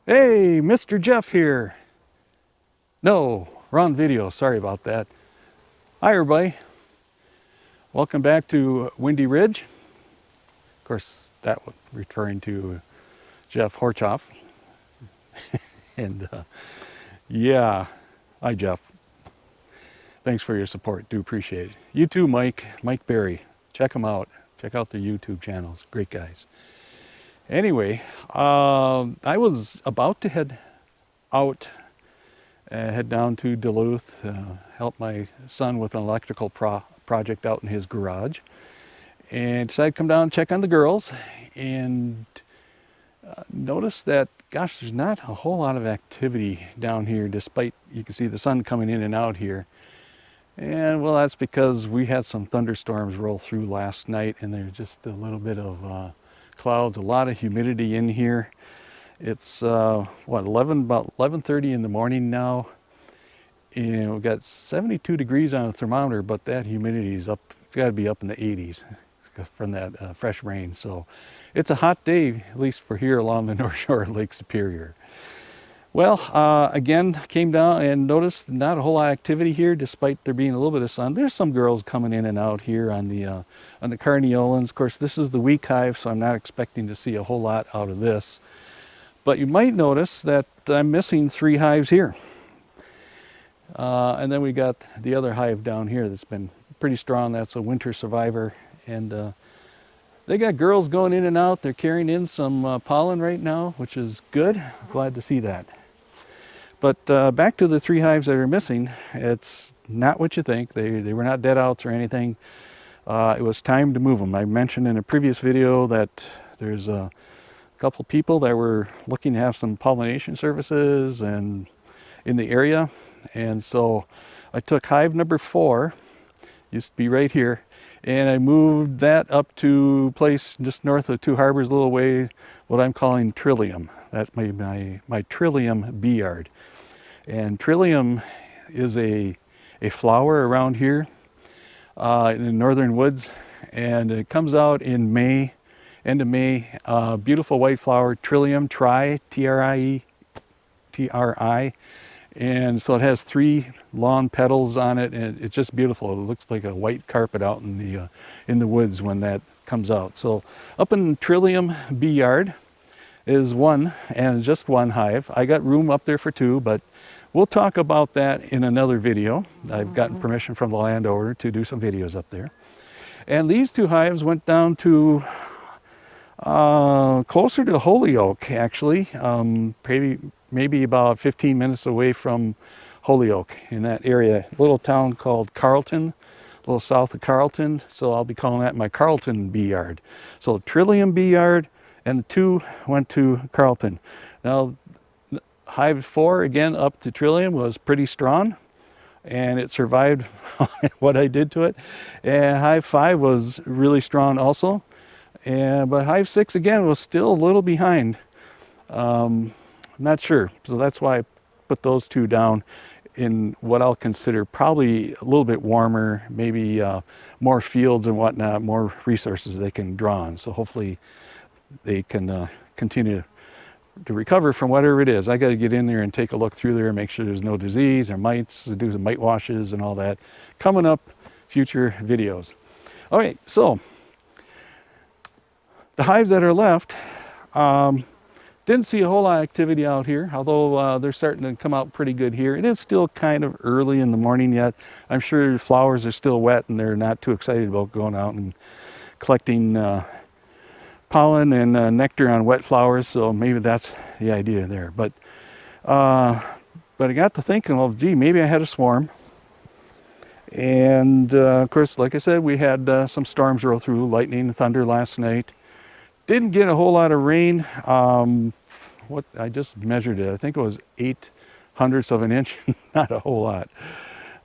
Hey, Mr. Jeff here. No, wrong video. Sorry about that. Hi, everybody. Welcome back to Windy Ridge. Of course, that was referring to Jeff Horchoff. And yeah, hi, Jeff. Thanks for your support. Do appreciate it. You too, Mike Berry. Check them out. Check out their YouTube channels. Great guys. Anyway, I was about to head out, head down to Duluth, help my son with an electrical project out in his garage, and decided to come down and check on the girls, and noticed that, gosh, there's not a whole lot of activity down here, despite you can see the sun coming in and out here. And well, that's because we had some thunderstorms roll through last night, and there's just a little bit of clouds, a lot of humidity in here. It's what, about 11:30 in the morning now, and we've got 72 degrees on the thermometer, but that humidity is up. It's got to be up in the 80s from that fresh rain. So it's a hot day, at least for here along the North Shore of Lake Superior. Well, again, came down and noticed not a whole lot of activity here, despite there being a little bit of sun. There's some girls coming in and out here on the carneolans. Of course, this is the weak hive, so I'm not expecting to see a whole lot out of this. But you might notice that I'm missing 3 hives here. And then we got the other hive down here that's been pretty strong. That's a winter survivor. And they got girls going in and out. They're carrying in some pollen right now, which is good. Glad to see that. But back to the 3 hives that are missing. It's not what you think. They were not dead outs or anything. It was time to move them. I mentioned in a previous video that there's a couple people that were looking to have some pollination services and in the area. And so I took hive number 4, used to be right here, and I moved that up to a place just north of Two Harbors, a little way, what I'm calling Trillium. That's my Trillium bee yard. And Trillium is a flower around here in the northern woods, and it comes out in May, end of May. Beautiful white flower, Trillium Tri, Tri. And so it has 3 long petals on it, and it's just beautiful. It looks like a white carpet out in the woods when that comes out. So up in Trillium bee yard is one, and just one hive. I got room up there for 2, but we'll talk about that in another video. I've gotten permission from the landowner to do some videos up there. And these 2 hives went down to closer to Holyoke, actually, maybe about 15 minutes away from Holyoke, in that area, a little town called Carlton, a little south of Carlton. So I'll be calling that my Carlton bee yard. So Trillium bee yard, and the 2 went to Carlton. Now, hive 4, again up to Trillium, was pretty strong, and it survived what I did to it. And hive 5 was really strong also. But hive 6 again was still a little behind. Not sure, so that's why I put those 2 down in what I'll consider probably a little bit warmer, maybe more fields and whatnot, more resources they can draw on. So hopefully they can continue to recover from whatever it is. I got to get in there and take a look through there and make sure there's no disease or mites, do some mite washes and all that. Coming up, future videos. All right, so the hives that are left, didn't see a whole lot of activity out here, although they're starting to come out pretty good here. It is still kind of early in the morning yet. I'm sure flowers are still wet and they're not too excited about going out and collecting pollen and nectar on wet flowers, so maybe that's the idea there. But I got to thinking, well, gee, maybe I had a swarm. And of course, like I said, we had some storms roll through, lightning and thunder last night. Didn't get a whole lot of rain. What I just measured it, I think it was 0.08 of an inch, not a whole lot.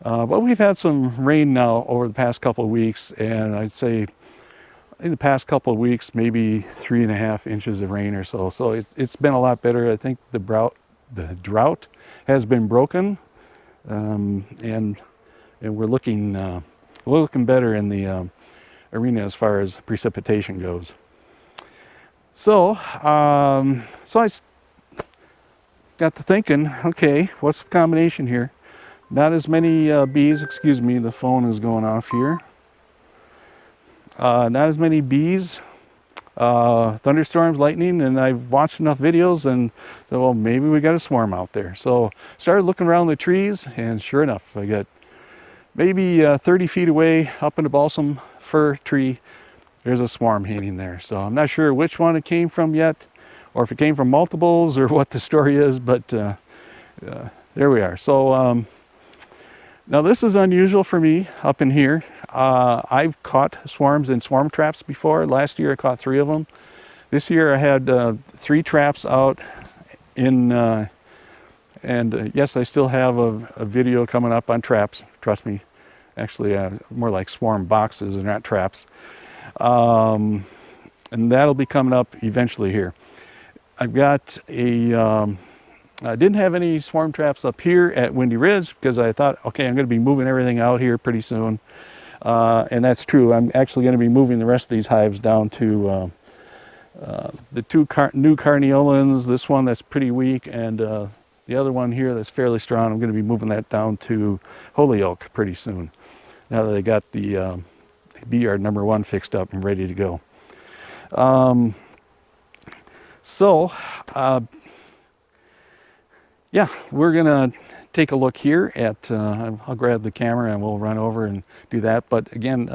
But we've had some rain now over the past couple of weeks, and I'd say in the past couple of weeks, maybe 3.5 inches of rain or so. So it's been a lot better. I think the drought has been broken, and we're looking better in the arena as far as precipitation goes. So, got to thinking, okay, what's the combination here? Not as many bees, excuse me, the phone is going off here. Not as many bees, thunderstorms, lightning, and I've watched enough videos and said, well, maybe we got a swarm out there. So started looking around the trees, and sure enough, I got maybe 30 feet away up in the balsam fir tree, there's a swarm hanging there. So I'm not sure which one it came from yet, or if it came from multiples, or what the story is, but there we are. So now this is unusual for me up in here. I've caught swarms in swarm traps before. Last year I caught 3 of them. This year I had 3 traps out in, and yes, I still have a video coming up on traps, trust me. Actually, more like swarm boxes and not traps. And that'll be coming up eventually here. I've got a, I didn't have any swarm traps up here at Windy Ridge because I thought, okay, I'm going to be moving everything out here pretty soon. And that's true. I'm actually going to be moving the rest of these hives down to the 2 new carniolans, this one that's pretty weak, and the other one here that's fairly strong. I'm going to be moving that down to Holyoke pretty soon, now that they got the bee yard number 1 fixed up and ready to go. Yeah, we're gonna take a look here at, I'll grab the camera and we'll run over and do that. But again,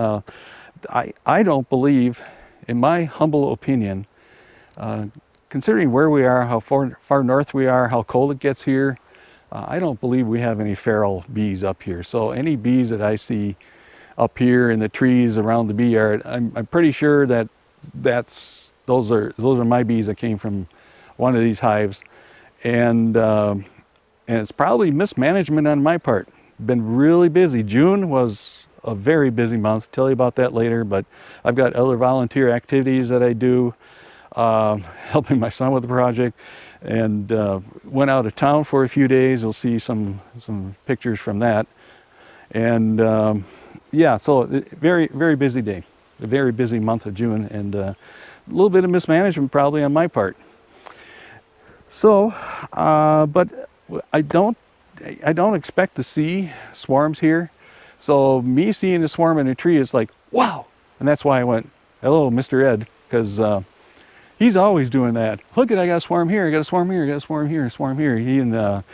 I don't believe, in my humble opinion, considering where we are, how far north we are, how cold it gets here, I don't believe we have any feral bees up here. So any bees that I see up here in the trees around the bee yard, I'm pretty sure that those are my bees that came from one of these hives. And it's probably mismanagement on my part. Been really busy. June was a very busy month. I'll tell you about that later, but I've got other volunteer activities that I do, helping my son with the project, and went out of town for a few days. You'll see some pictures from that. And yeah, so very, very busy day, a very busy month of June, and a little bit of mismanagement probably on my part. So, but I don't expect to see swarms here. So me seeing a swarm in a tree is like, wow. And that's why I went, hello, Mr. Ed, because he's always doing that. Look, I got a swarm here, I got a swarm here, I got a swarm here, a swarm here. He and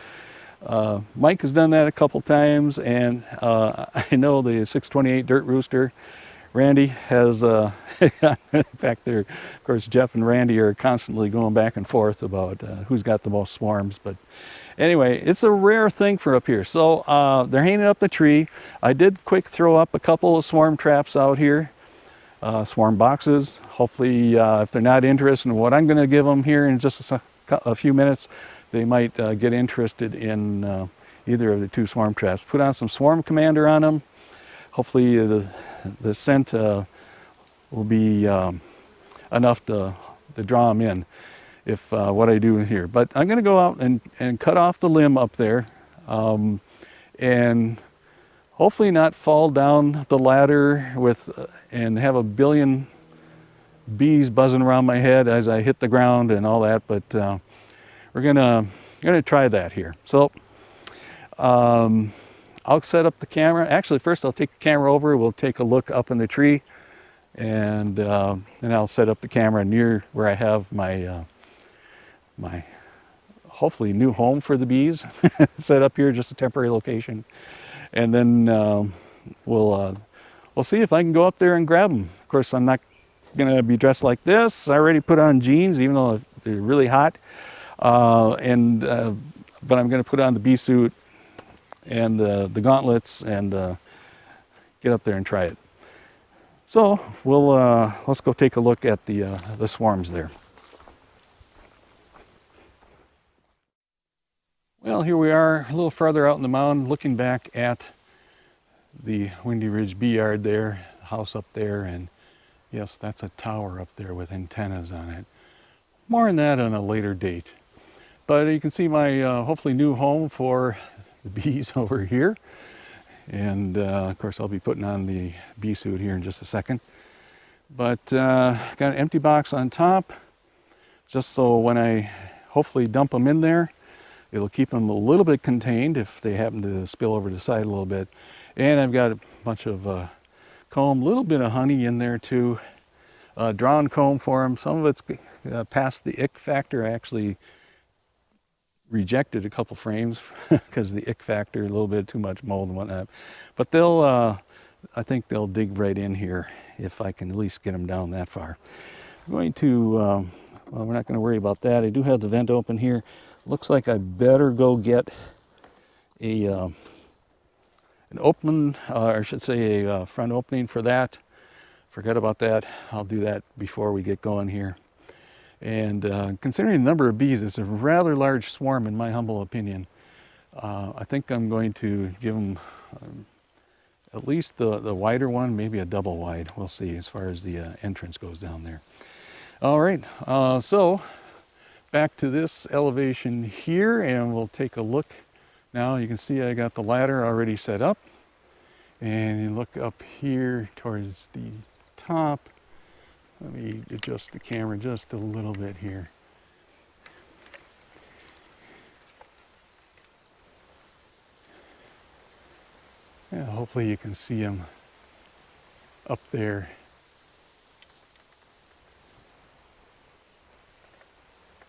Mike has done that a couple times, and I know the 628 Dirt Rooster, Randy, has, in fact, of course, Jeff and Randy are constantly going back and forth about who's got the most swarms. But anyway, it's a rare thing for up here. So they're hanging up the tree. I did quick throw up a couple of swarm traps out here, swarm boxes. Hopefully, if they're not interested in what I'm going to give them here in just a few minutes, they might get interested in either of the 2 swarm traps. Put on some Swarm Commander on them. Hopefully the scent will be enough to draw them in if what I do here. But I'm going to go out and cut off the limb up there, and hopefully not fall down the ladder and have a billion bees buzzing around my head as I hit the ground and all that. But we're gonna try that here. So I'll set up the camera. Actually, first I'll take the camera over. We'll take a look up in the tree, and I'll set up the camera near where I have my my hopefully new home for the bees. Set up here, just a temporary location, and then we'll see if I can go up there and grab them. Of course, I'm not gonna be dressed like this. I already put on jeans, even though they're really hot, but I'm gonna put on the bee suit and the gauntlets and get up there and try it. So let's go take a look at the swarms there. Well, here we are a little farther out in the mountain, looking back at the Windy Ridge bee yard there, the house up there, and yes, that's a tower up there with antennas on it. More on that on a later date. But you can see my hopefully new home for the bees over here. And of course I'll be putting on the bee suit here in just a second. But got an empty box on top, just so when I hopefully dump them in there, It'll keep them a little bit contained if they happen to spill over the side a little bit. And I've got a bunch of comb, a little bit of honey in there too. Drawn comb for them. Some of it's past the ick factor. I actually rejected a couple frames because the ick factor, a little bit too much mold and whatnot. But they'll, I think they'll dig right in here if I can at least get them down that far. I'm going to, well, we're not going to worry about that. I do have the vent open here. Looks like I better go get a an open, or I should say a front opening for that. Forget about that. I'll do that before we get going here. And considering the number of bees, it's a rather large swarm in my humble opinion. I think I'm going to give them at least the wider one, maybe a double wide. We'll see as far as the entrance goes down there. All right, so back to this elevation here, and we'll take a look. Now you can see I got the ladder already set up, and you look up here towards the top. Let me adjust the camera just a little bit here. Yeah, hopefully you can see them up there.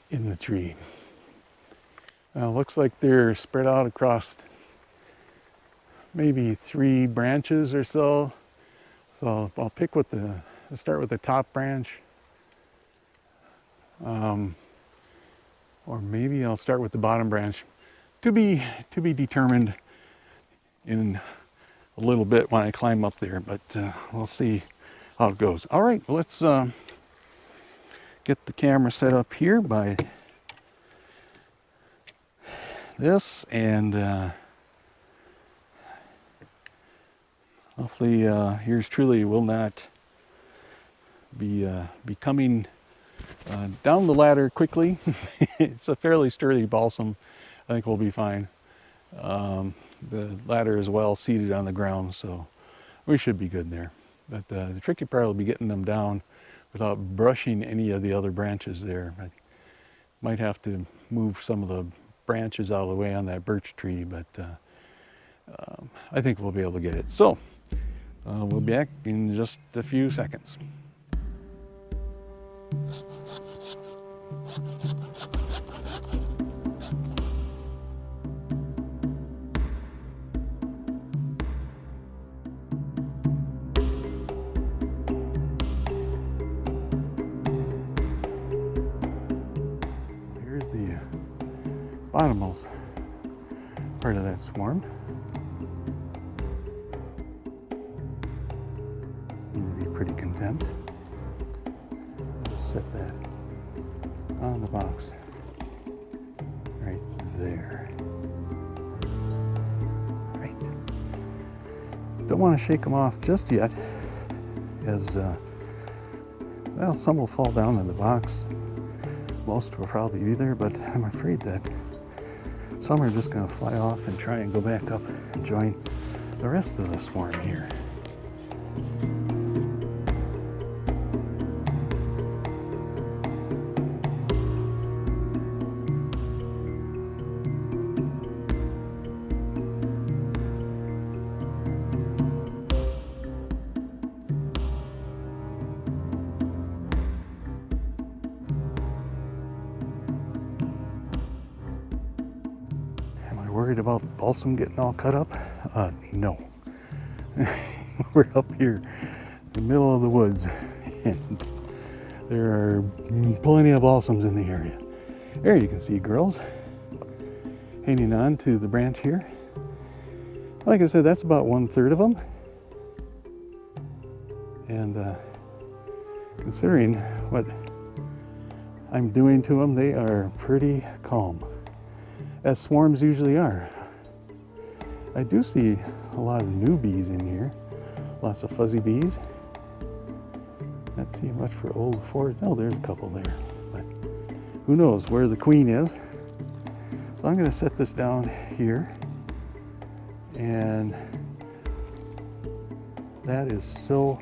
In the tree. Looks like they're spread out across maybe 3 branches or so. So I'll pick with I'll start with the top branch. Or maybe I'll start with the bottom branch. To be determined in a little bit when I climb up there, but we'll see how it goes. All right, let's get the camera set up here by this, and hopefully yours truly will not be coming down the ladder quickly. It's a fairly sturdy balsam. I think we'll be fine. The ladder is well seated on the ground, so we should be good there. But the tricky part will be getting them down without brushing any of the other branches there. I might have to move some of the branches out of the way on that birch tree, but I think we'll be able to get it. So we'll be back in just a few seconds. Bottommost part of that swarm. Seem to be pretty content. Just set that on the box right there. Right. Don't want to shake them off just yet, as well, some will fall down in the box. Most will probably be there, but I'm afraid that some are just going to fly off and try and go back up and join the rest of the swarm here. Worried about balsam getting all cut up? No. We're up here in the middle of the woods, and there are plenty of balsams in the area. There you can see girls hanging on to the branch here. Like I said, that's about 1/3 of them. And considering what I'm doing to them, they are pretty calm, as swarms usually are. I do see a lot of new bees in here, lots of fuzzy bees. Not seeing much for old forest. No, there's a couple there, but who knows where the queen is. So I'm going to set this down here, and that is so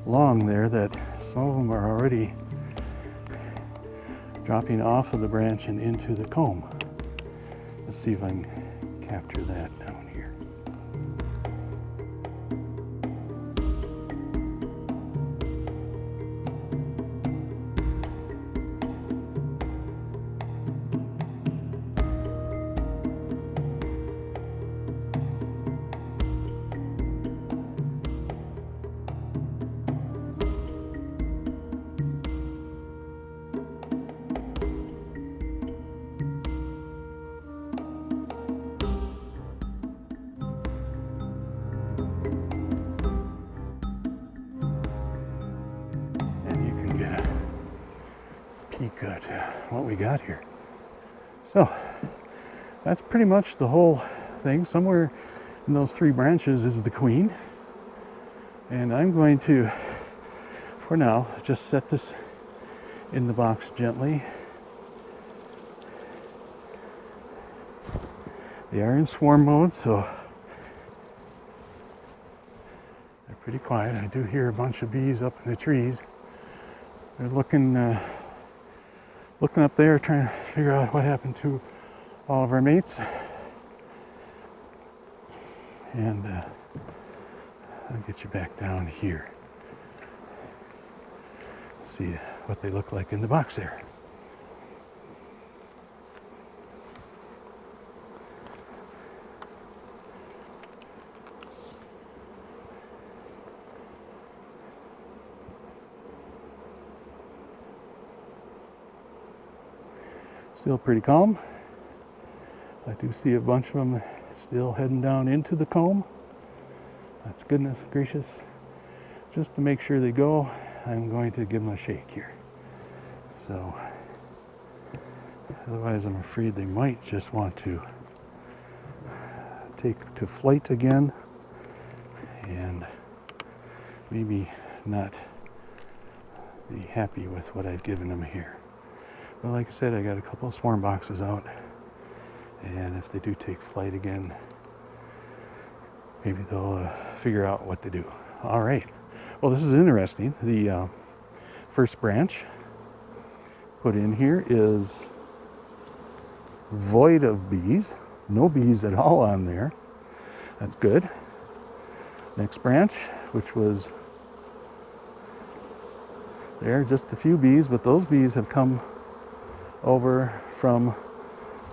long there that some of them are already dropping off of the branch and into the comb. Let's see if I can capture that down here. Peek at what we got here. So that's pretty much the whole thing. Somewhere in those 3 branches is the queen, and I'm going to, for now, just set this in the box gently. They are in swarm mode, so they're pretty quiet. I do hear a bunch of bees up in the trees. They're looking up there, trying to figure out what happened to all of our mates. And I'll get you back down here. See what they look like in the box there. Still pretty calm. I do see a bunch of them still heading down into the comb. That's goodness gracious. Just to make sure they go, I'm going to give them a shake here. So, otherwise I'm afraid they might just want to take to flight again and maybe not be happy with what I've given them here. But like I said, I got a couple of swarm boxes out, and if they do take flight again, maybe they'll figure out what to do. All right. Well, this is interesting. The first branch put in here is void of bees. No bees at all on there. That's good. Next branch, which was there, just a few bees, but those bees have come over from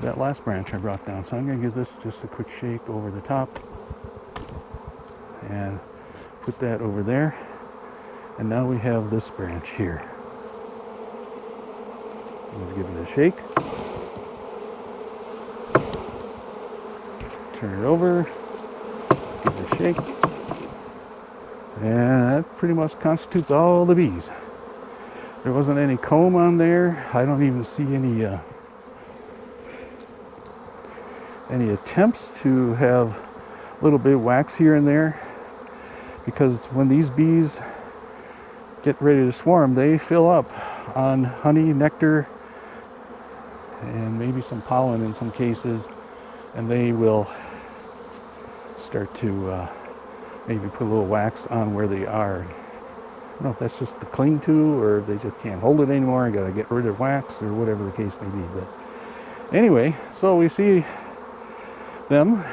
that last branch I brought down. So I'm going to give this just a quick shake over the top and put that over there. And now we have this branch here. I'm going to give it a shake. Turn it over. Give it a shake. And that pretty much constitutes all the bees. There wasn't any comb on there. I don't even see any attempts to have a little bit of wax here and there, because when these bees get ready to swarm, they fill up on honey, nectar, and maybe some pollen in some cases, and they will start to maybe put a little wax on where they are. I don't know if that's just to cling to, or if they just can't hold it anymore and got to get rid of wax, or whatever the case may be. But anyway, so we see them.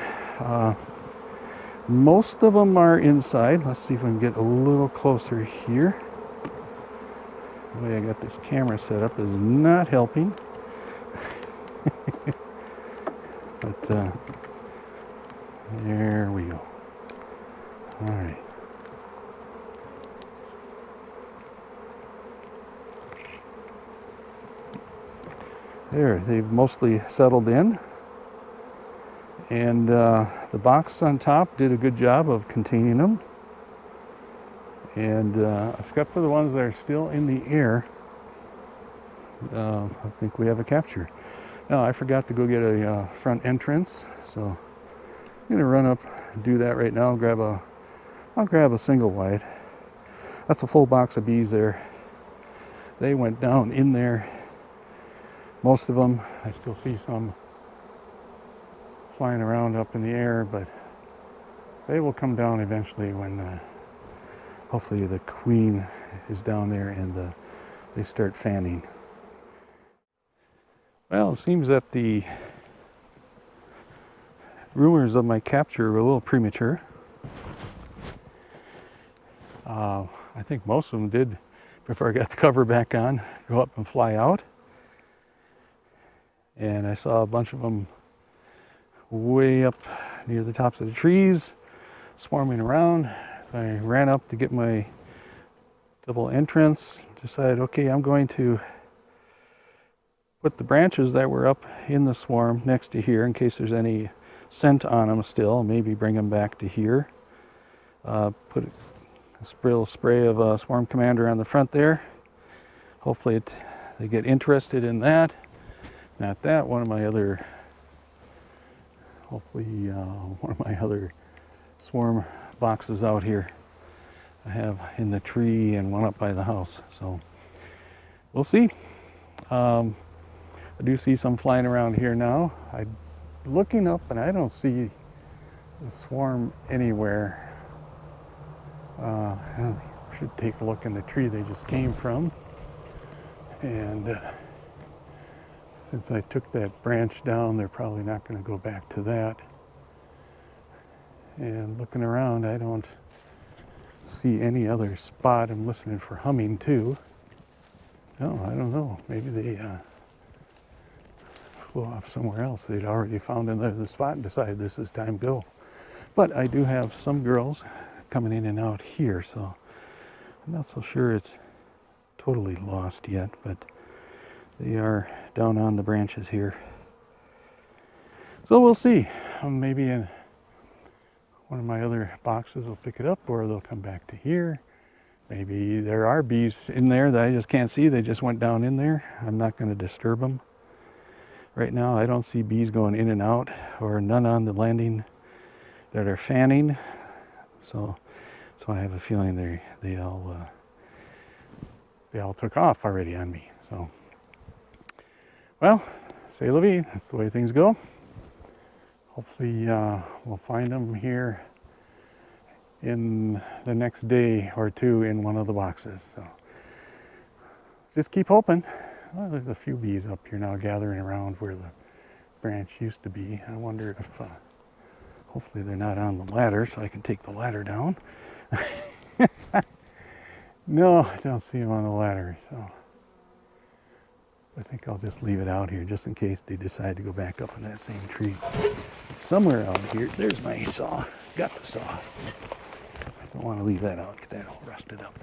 Most of them are inside. Let's see if we can get a little closer here. The way I got this camera set up is not helping. But there we go. All right. There, they've mostly settled in. And the box on top did a good job of containing them. And except for the ones that are still in the air, I think we have a capture. Now, I forgot to go get a front entrance, so I'm going to run up and do that right now. I'll grab a single wide. That's a full box of bees there. They went down in there. Most of them, I still see some flying around up in the air, but they will come down eventually when hopefully the queen is down there and they start fanning. Well, it seems that the rumors of my capture were a little premature. I think most of them did, before I got the cover back on, go up and fly out. And I saw a bunch of them way up near the tops of the trees, swarming around. So I ran up to get my double entrance, decided, okay, I'm going to put the branches that were up in the swarm next to here in case there's any scent on them still, maybe bring them back to here. Put a spray of Swarm Commander on the front there. Hopefully they get interested in that. Not that, one of my other swarm boxes out here I have in the tree and one up by the house. So we'll see. I do see some flying around here now. I'm looking up and I don't see the swarm anywhere. I should take a look in the tree they just came from. And since I took that branch down, they're probably not going to go back to that. And looking around, I don't see any other spot. I'm listening for humming too. No, I don't know. Maybe they flew off somewhere else. They'd already found another spot and decided this is time to go. But I do have some girls coming in and out here, so I'm not so sure it's totally lost yet, but they are down on the branches here. So we'll see. Maybe in one of my other boxes will pick it up, or they'll come back to here. Maybe there are bees in there that I just can't see. They just went down in there. I'm not going to disturb them. Right now I don't see bees going in and out, or none on the landing that are fanning. So I have a feeling they all took off already on me. So, well, c'est la vie. That's the way things go. Hopefully we'll find them here in the next day or two in one of the boxes. So just keep hoping. Well, there's a few bees up here now gathering around where the branch used to be. I wonder if hopefully they're not on the ladder so I can take the ladder down. No, I don't see them on the ladder, so I think I'll just leave it out here just in case they decide to go back up in that same tree. Somewhere out here, there's my saw. Got the saw. Don't want to leave that out, get that all rusted up.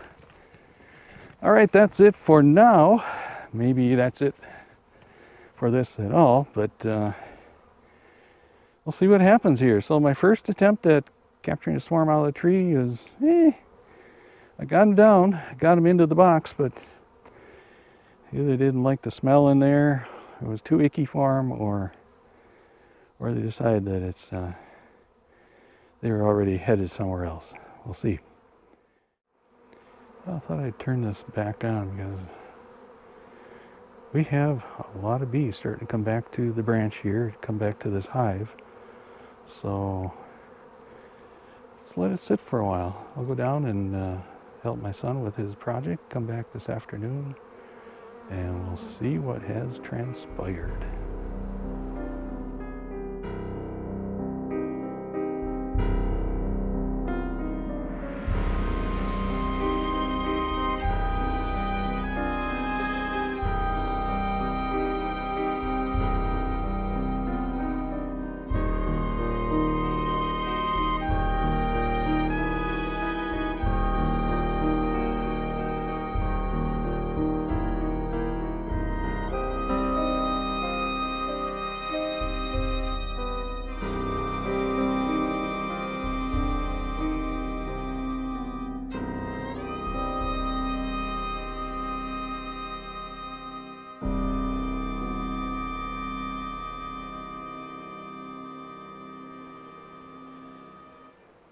All right, that's it for now. Maybe that's it for this at all, but we'll see what happens here. So my first attempt at capturing a swarm out of the tree is, I got them down, got them into the box, but either didn't like the smell in there, it was too icky for them, or they decided that they were already headed somewhere else. We'll see. I thought I'd turn this back on because we have a lot of bees starting to come back to the branch here, come back to this hive. So let's let it sit for a while. I'll go down and help my son with his project, come back this afternoon, and we'll see what has transpired.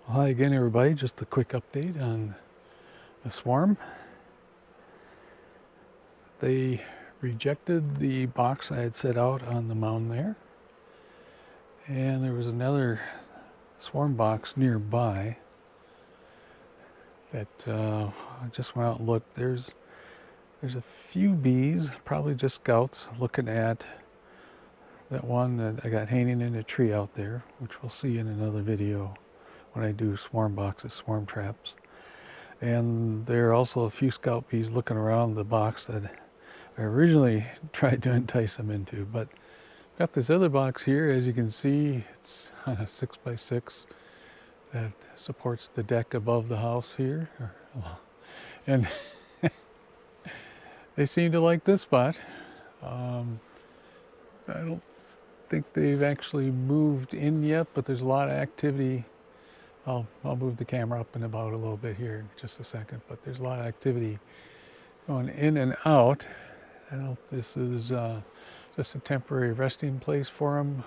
Hi again, everybody. Just a quick update on the swarm. They rejected the box I had set out on the mound there. And there was another swarm box nearby that I just went out and looked. There's a few bees, probably just scouts, looking at that one that I got hanging in a tree out there, which we'll see in another video when I do swarm boxes, swarm traps. And there are also a few scout bees looking around the box that I originally tried to entice them into. But got this other box here, as you can see, it's on a 6x6 that supports the deck above the house here. And they seem to like this spot. I don't think they've actually moved in yet, but there's a lot of activity. I'll move the camera up and about a little bit here in just a second, but there's a lot of activity going in and out. I don't know if this is just a temporary resting place for them,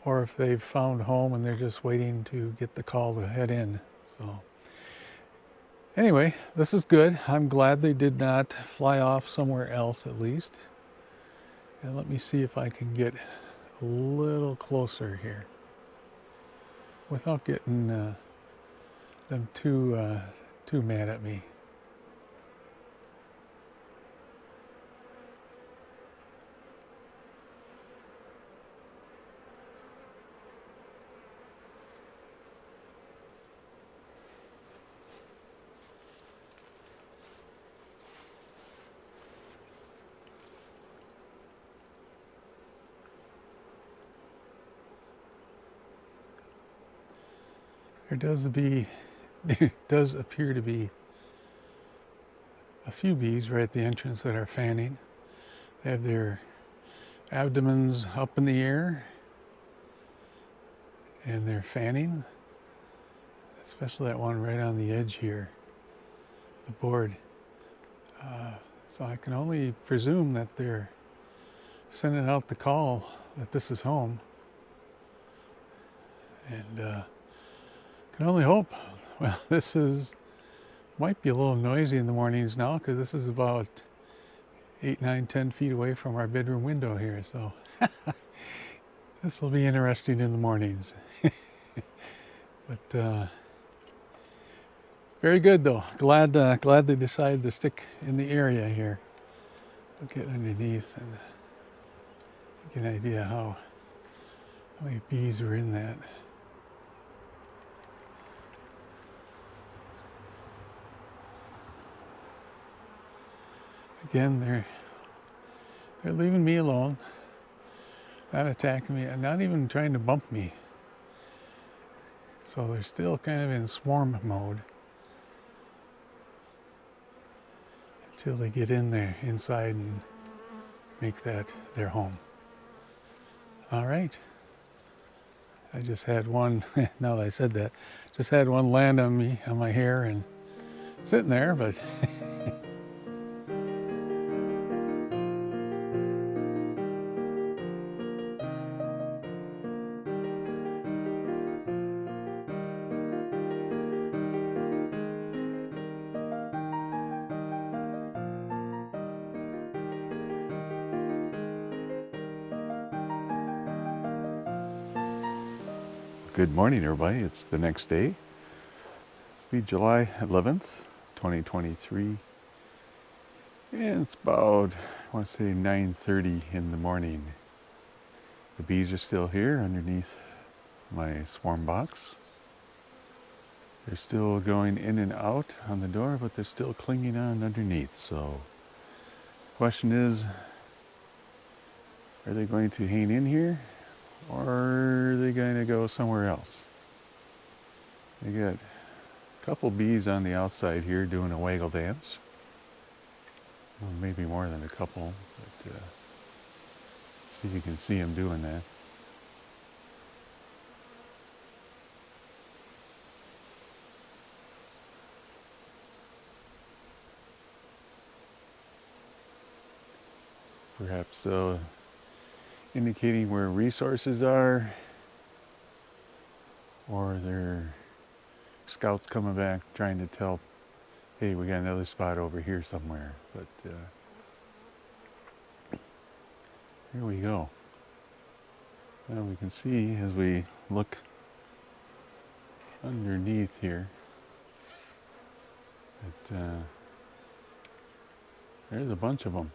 or if they've found home and they're just waiting to get the call to head in. So anyway, this is good. I'm glad they did not fly off somewhere else at least. And let me see if I can get a little closer here without getting them too mad at me. There does appear to be a few bees right at the entrance that are fanning. They have their abdomens up in the air and they're fanning, especially that one right on the edge here, the board. So I can only presume that they're sending out the call that this is home. And can only hope. Well, might be a little noisy in the mornings now because this is about 8, 9, 10 feet away from our bedroom window here. So this will be interesting in the mornings. But very good though. Glad they decided to stick in the area here. I'll get underneath and get an idea how many bees are in that. Again, they're leaving me alone, not attacking me, and not even trying to bump me. So they're still kind of in swarm mode until they get in there inside and make that their home. All right. I just had one, now that I said that, just had one land on me, on my hair and sitting there, but good morning, everybody. It's the next day. It's be July 11th, 2023. And it's about, I want to say 9:30 in the morning. The bees are still here underneath my swarm box. They're still going in and out on the door, but they're still clinging on underneath. So the question is, are they going to hang in here? Or are they going to go somewhere else? They got a couple bees on the outside here doing a waggle dance. Well, maybe more than a couple, but see if you can see them doing that. Perhaps indicating where resources are, or they're scouts coming back trying to tell, hey, we got another spot over here somewhere. But here we go. Well, we can see as we look underneath here that there's a bunch of them.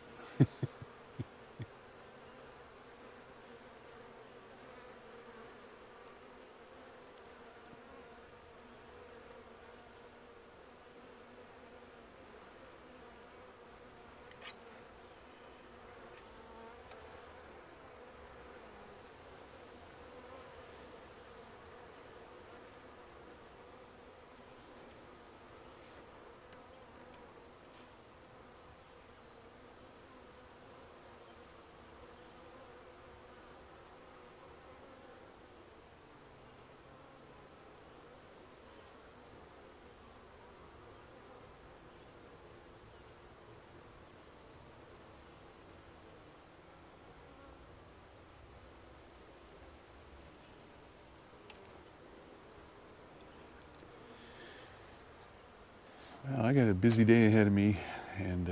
I got a busy day ahead of me, and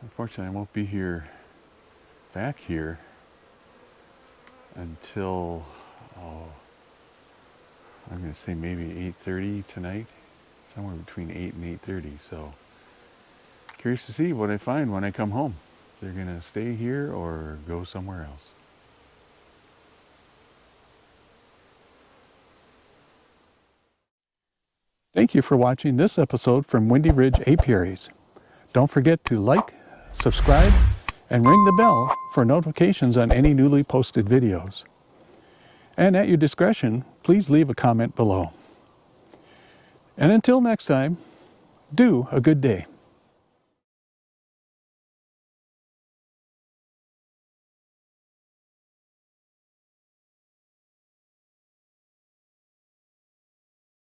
unfortunately I won't be back here until, I'm going to say maybe 8:30 tonight, somewhere between 8 and 8:30. So curious to see what I find when I come home. If they're going to stay here or go somewhere else. Thank you for watching this episode from Windy Ridge Apiaries. Don't forget to like, subscribe, and ring the bell for notifications on any newly posted videos. And at your discretion, please leave a comment below. And until next time, do a good day.